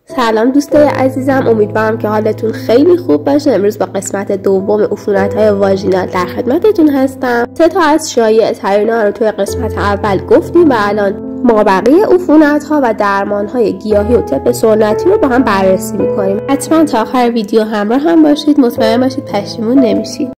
سلام دوستای عزیزم، امیدوارم که حالتون خیلی خوب باشه. امروز با قسمت دوم عفونت‌های واژینال در خدمتتون هستم. 3 از شایع ترین‌ها رو توی قسمت اول گفتیم و الان مابقی عفونت‌ها و درمان‌های گیاهی و طب سنتی رو با هم بررسی می‌کنیم. حتما تا آخر ویدیو همراه هم باشید، مطمئن باشید پشیمون نمیشید.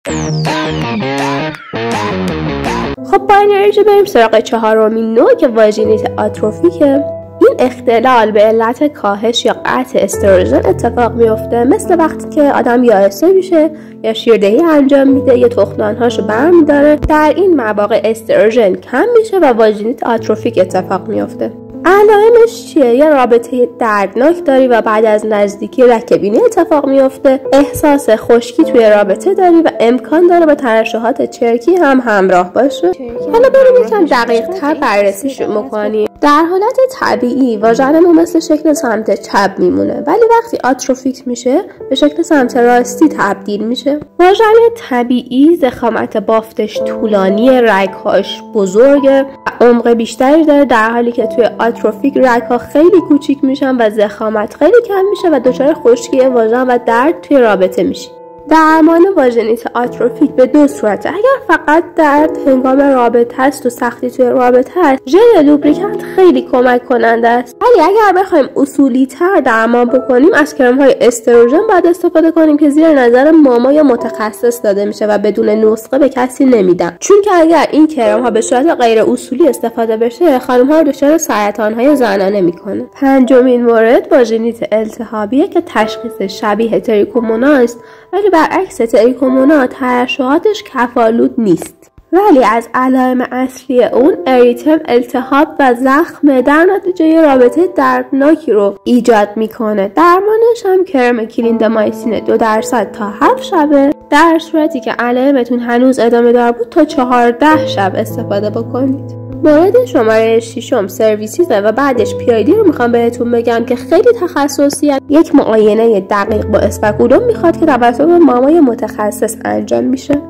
خب با این بریم سراغ 4مین نوع که واژینیت آتروفیکه. این اختلال به علت کاهش یا قطع استروژن اتفاق میفته، مثل وقتی که آدم یائسه میشه یا شیردهی انجام میده یا تخمدانهاشو برمیداره. در این مواقع استروژن کم میشه و واژینیت آتروفیک اتفاق میفته. علائمش چیه؟ یه رابطه دردناک داری و بعد از نزدیکی رکبینی اتفاق میفته. احساس خشکی توی رابطه داری و امکان داره با ترشحات چرکی هم همراه باشه. حالا بریم یکم دقیق تر بررسیش میکنیم. در حالت طبیعی واژن مثل شکل سمت چپ میمونه، ولی وقتی آتروفیک میشه به شکل سمت راستی تبدیل میشه. واژن طبیعی ضخامت بافتش طولانی، رگ‌هاش بزرگه و عمق بیشتری داره، در حالی که توی آتروفیک رگ‌ها خیلی کوچیک میشن و ضخامت خیلی کم میشه و دچار خشکی واژن و درد توی رابطه میشه. درمان واژینیت آتروفیک به 2 صورته. اگر فقط درد هنگام رابطه است و سختی توی رابطه است، ژل لوبریکانت خیلی کمک کننده است. ولی اگر بخوایم اصولی تر درمان بکنیم، از کرم‌های استروژن باید استفاده کنیم که زیر نظر ماما یا متخصص داده میشه و بدون نسخه به کسی نمیدن. چون که اگر این کرم‌ها به صورت غیر اصولی استفاده بشه، خانم‌ها رو دچار سرطان‌های زنانه میکنه. 5مین مورد واژینیت التهابیه که تشخیص شبیه تریکومونا است، ولی برعکس تریکومونا ترشحاتش کف‌آلود نیست. ولی از علائم اصلی اون اریتم، التهاب و زخم در نتیجه رابطه دردناکی رو ایجاد میکنه. درمانش هم کرم کلیندامایسین 2% تا 7 شبه. در صورتی که علائمتون هنوز ادامه دار بود تا 14 شب استفاده بکنید. مورد شماره 6 سرویسیته و بعدش PID رو میخوام بهتون بگم که خیلی تخصصیه. یک معاینه دقیق با اسپاکولوم میخواد که توسط مامای متخصص انجام میشه.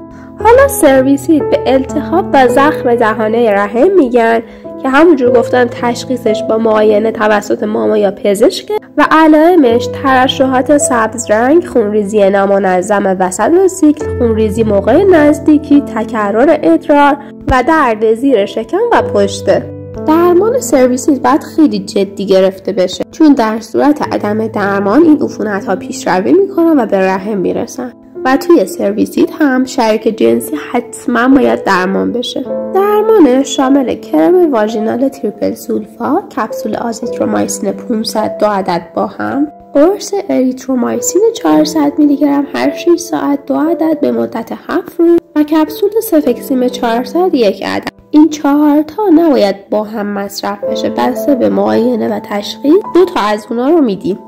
حالا سرویسیت به التهاب و زخم دهانه رحم میگن که همونجور گفتم تشخیصش با معاینه توسط ماما یا پزشک و علائمش ترشحات سبز رنگ، خونریزی نامنظم وسط سیکل، خونریزی موقع نزدیکی، تکرر ادرار و درد زیر شکم و پشته. درمان سرویسیت باید خیلی جدی گرفته بشه، چون در صورت عدم درمان این عفونت‌ها پیشروی میکنن و به رحم میرسن. و توی سرویسیت هم شریک جنسی حتما باید درمان بشه. درمانش شامل کرم واژینال تریپل سولفا، کپسول آزیترومایسین 500 2 عدد با هم، قرص اریترومایسین 400 میلی گرم هر 6 ساعت 2 عدد به مدت 7 روز و کپسول سفکسیم 400 1 عدد. این 4 تا نباید با هم مصرف بشه، بسته به معاینه و تشخیص 2 تا از اونا رو میدیم.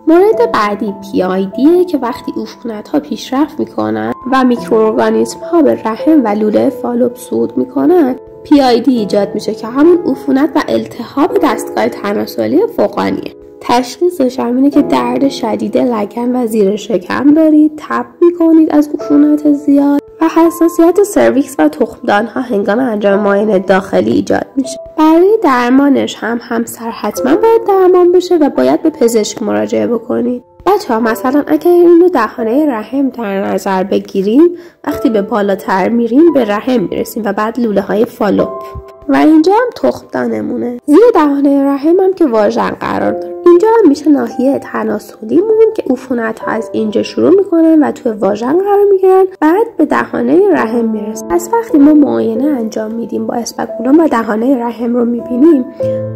مورد بعدی PIDه که وقتی عفونت‌ها پیشرفت میکنن و میکروارگانیسم‌ها به رحم و لوله فالوپ صعود میکنن، PID ایجاد میشه که همون عفونت و التهاب دستگاه تناسلی فوقانیه. تشخیصش اینه که درد شدید لگن و زیر شکم دارید، تب میکنید از عفونت زیاد و حساسیت سرویکس و تخمدانها هنگام انجام معاینه داخلی ایجاد میشه. برای درمانش هم همسر حتما باید درمان بشه و باید به پزشک مراجعه بکنید. بچه‌ها مثلا اگر اینو دهانه رحم در نظر بگیریم، وقتی به بالاتر میریم به رحم میرسیم و بعد لوله های فالوپ و اینجا هم تخمدانمونه. زیر دهانه رحم هم که واژن قرار داره. اینجا هم میشه ناحیه تناسلیمون که عفونت‌ها از اینجا شروع میکنن و توی واژن قرار میگیرن، بعد به دهانه رحم میرسن. از وقتی ما معاینه انجام میدیم با اسپاکولوم و دهانه رحم رو میبینیم،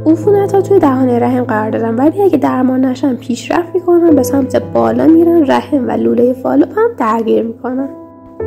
عفونت‌ها توی دهانه رحم قرار دارن، ولی اگه درمان نشن پیشرفت میکنن به سمت بالا میرن، رحم و لوله فالوپ هم درگیر میکنن.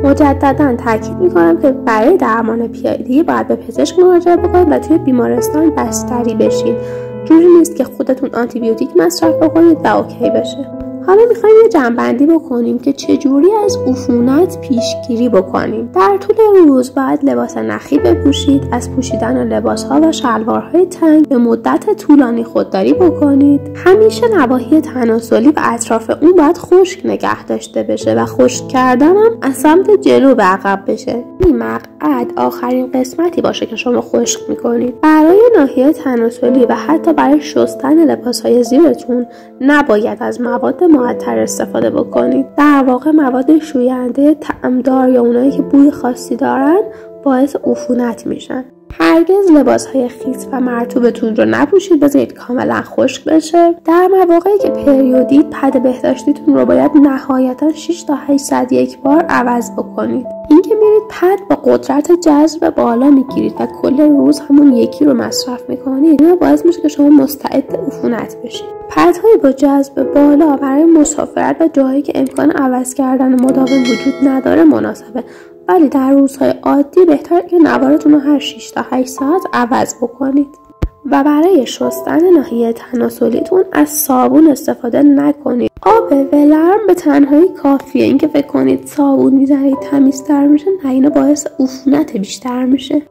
مجددا تاکید میکنم که برای درمان PID باید به پزشک مراجعه بکنید و توی بیمارستان بستری بشید. جوری نیست که خودتون آنتی بیوتیک مصرف بکنید و اوکی بشه. حالا میخوایم یه جمع‌بندی بکنیم که چجوری از عفونت پیشگیری بکنیم. در طول روز باید لباس نخی بپوشید. از پوشیدن لباس‌ها و شلوارهای تنگ به مدت طولانی خودداری بکنید. همیشه نواحی تناسلی و اطراف اون باید خشک نگه داشته بشه و خشک کردن هم از سمت جلو به عقب بشه. این مقعد آخرین قسمتی باشه که شما خشک میکنید. برای ناحیه تناسلی و حتی برای شستن لباس‌های زیرتون نباید از مواد معطر استفاده بکنید. در واقع مواد شوینده طعمدار یا اونایی که بوی خاصی دارن باعث عفونت میشن. هرگز لباس‌های خیس و مرطوبتون رو نپوشید، بذارید کاملا خشک بشه. در مواقعی که پریودید پد بهداشتیتون رو باید نهایتا 6 تا 8 یک بار عوض بکنید. اینکه میرید پد با قدرت جذب بالا میگیرید و کل روز همون یکی رو مصرف میکنید، اینا باعث میشه که شما مستعد عفونت بشید. پدهای با جذب بالا برای مسافرت و جاهایی که امکان عوض کردن مداوم وجود نداره مناسبه، ولی در روزهای عادی بهتره که نوارتون رو هر 6 تا 8 ساعت عوض بکنید. و برای شستن ناحیه تناسلیتون از صابون استفاده نکنید. آب ولرم به تنهایی کافیه. اینکه فکر کنید صابون میزنید تمیزتر میشه، نه، اینا باعث عفونت بیشتر میشه.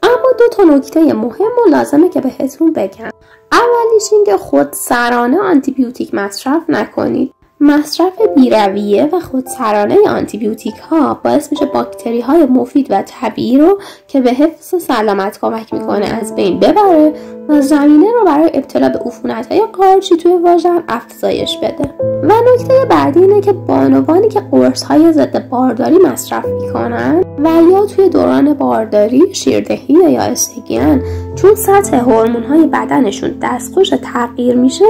اما 2 نکته مهم و لازمه که بهتون بگم. اولیش این که خودسرانه آنتیبیوتیک مصرف نکنید. مصرف بی‌رویه و خودسرانه آنتیبیوتیک ها باعث میشه باکتری های مفید و طبیعی رو که به حفظ سلامت کمک میکنه از بین ببره و زمینه رو برای ابتلا به عفونت های قارچی توی واژن افزایش بده. و نکته بعدی اینه که بانوانی که قرص های ضد بارداری مصرف میکنن و یا توی دوران بارداری شیردهی یا استگیان، چون سطح هورمون های بدنشون دستخوش تغییر میشه،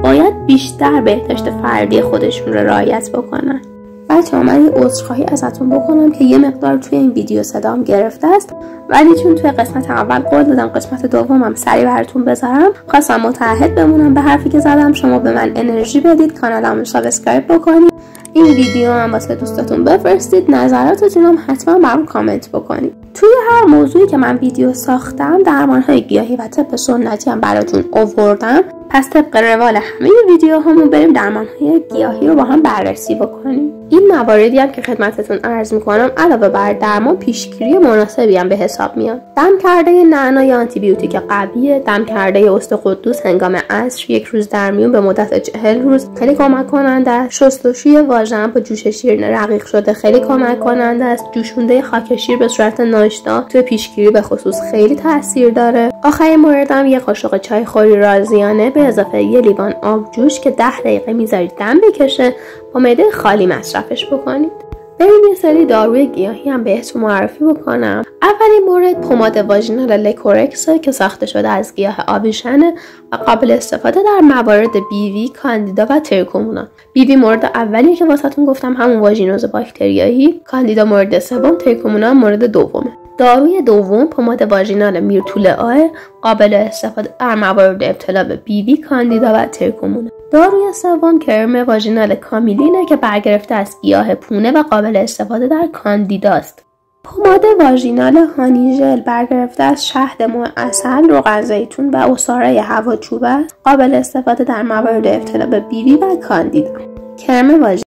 باید بیشتر بهداشت فردی خودشون رو رعایت بکنن. بچه‌ها من یه عذرخواهی ازتون بکنم که یه مقدار توی این ویدیو صدام گرفته است، ولی چون توی قسمت اول قول دادم قسمت دومم سریع براتون بذارم، خواستم متعهد بمونم به حرفی که زدم. شما به من انرژی بدید، کانالمو سابسکرایب بکنید، این ویدیو هم واسه دوستاتون بفرستید، نظراتتون هم حتما برام کامنت بکنید. توی هر موضوعی که من ویدیو ساختم درمان‌های گیاهی و طب سنتی هم براتون آوردم، پس طبق روال همه ویدیوهامون بریم درمان‌های گیاهی رو با هم بررسی بکنیم. این مواردی هم که خدمتتون عرض می‌کنم علاوه بر درمان پیشگیری مناسبی هم به حساب میاد. دم کرده نعنا یا آنتیبیوتیک قویه، دم کرده استقدوس هنگام عصر 1 روز در میون به مدت 40 روز خیلی کمک کننده است. شستشوی واژن با جوش شیر رقیق شده خیلی کمک کننده است. جوشونده خاک شیر به صورت ناشتا توی پیشگیری به خصوص خیلی تاثیر داره. آخرین موردم یه قاشق چای خوری رازیانه به اضافه 1 لیوان آب جوش که 10 دقیقه میذارید دم بکشه، با معده خالی مصرفش بکنید. بریم یه سری داروی گیاهی هم بهتون معرفی بکنم. اولین مورد پماد واژینال لکورکس که ساخته شده از گیاه آبیشنه و قابل استفاده در موارد بیوی، کاندیدا و تریکومونا. بیوی مورد اولیه که واسهتون گفتم، همون واژینوز باکتریایی، کاندیدا مورد سوم، تریکومونا مورد دومه. داروی دوم پماد واژینال میرتولئا، قابل استفاده در موارد ابتلا به بیوی، کاندیدا و تریکومونا. داروی سوم کرم واژینال کامیلینه که برگرفته از گیاه پونه و قابل استفاده در کاندیدا است. پماد واژینال هانیژل برگرفته از شهد مو عسل، روغن زیتون و عصاره هواچوبه است، قابل استفاده در موارد ابتلا به بیوی و کاندیدا. کرم واژینال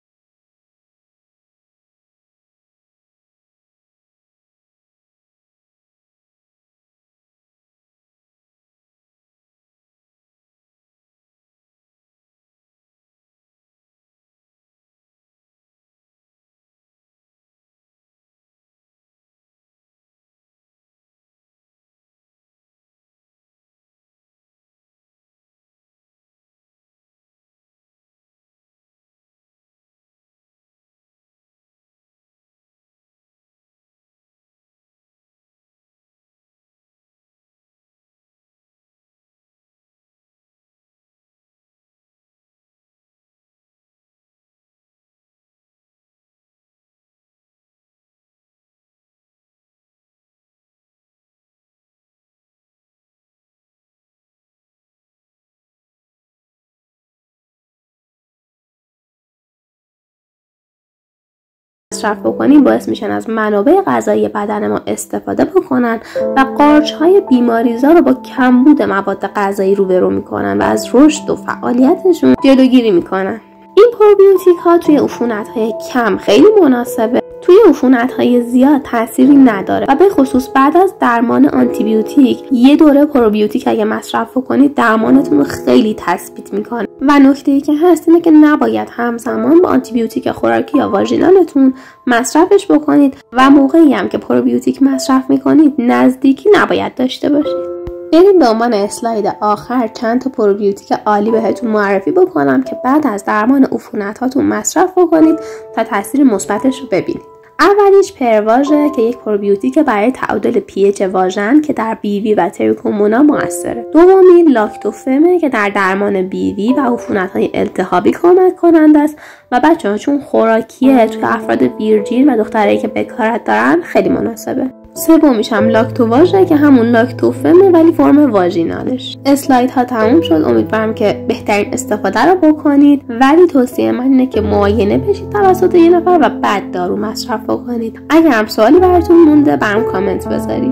مصرف بکنیم باعث میشن از منابع غذایی بدن ما استفاده بکنن و قارچ‌های بیماریزا رو با کمبود مواد غذایی روبرو میکنن و از رشد و فعالیتشون جلوگیری میکنن. این پروبیوتیک ها توی عفونت‌های کم خیلی مناسبه، توی عفونت‌های زیاد تأثیری نداره و به خصوص بعد از درمان آنتیبیوتیک یه دوره پروبیوتیک اگه مصرف کنید درمانتون رو خیلی تثبیت میکنه. و نکته‌ای که هست اینه که نباید همزمان با آنتیبیوتیک خوراکی یا واژینالتون مصرفش بکنید و موقعی هم که پروبیوتیک مصرف میکنید نزدیکی نباید داشته باشید. بریم به عنوان اسلاید آخر چند تا پروبیوتیک عالی بهتون معرفی بکنم که بعد از درمان عفونت‌هاتون مصرف بکنید تا تاثیر مثبتش رو ببینید. اولیش پرواژه که یک پروبیوتیک برای تعادل pH واژن که در بیوی و تریکومونا موثره. دومی لاکتوفمه که در درمان بیوی و عفونت‌های التهابی کمک کننده است و بچه‌ها چون خوراکیه توی افراد ویرجین و دخترایی که بکارت دارن خیلی مناسبه. سومیش هم لاکتوواژه که همون لاکتوفمه ولی فرم واژینالش. اسلاید ها تموم شد. امیدوارم که بهترین استفاده رو بکنید، ولی توصیه من اینه که معاینه بشید توسط یه نفر و بعد دارو مصرف بکنید. اگر هم سوالی براتون مونده برام کامنت بذارید.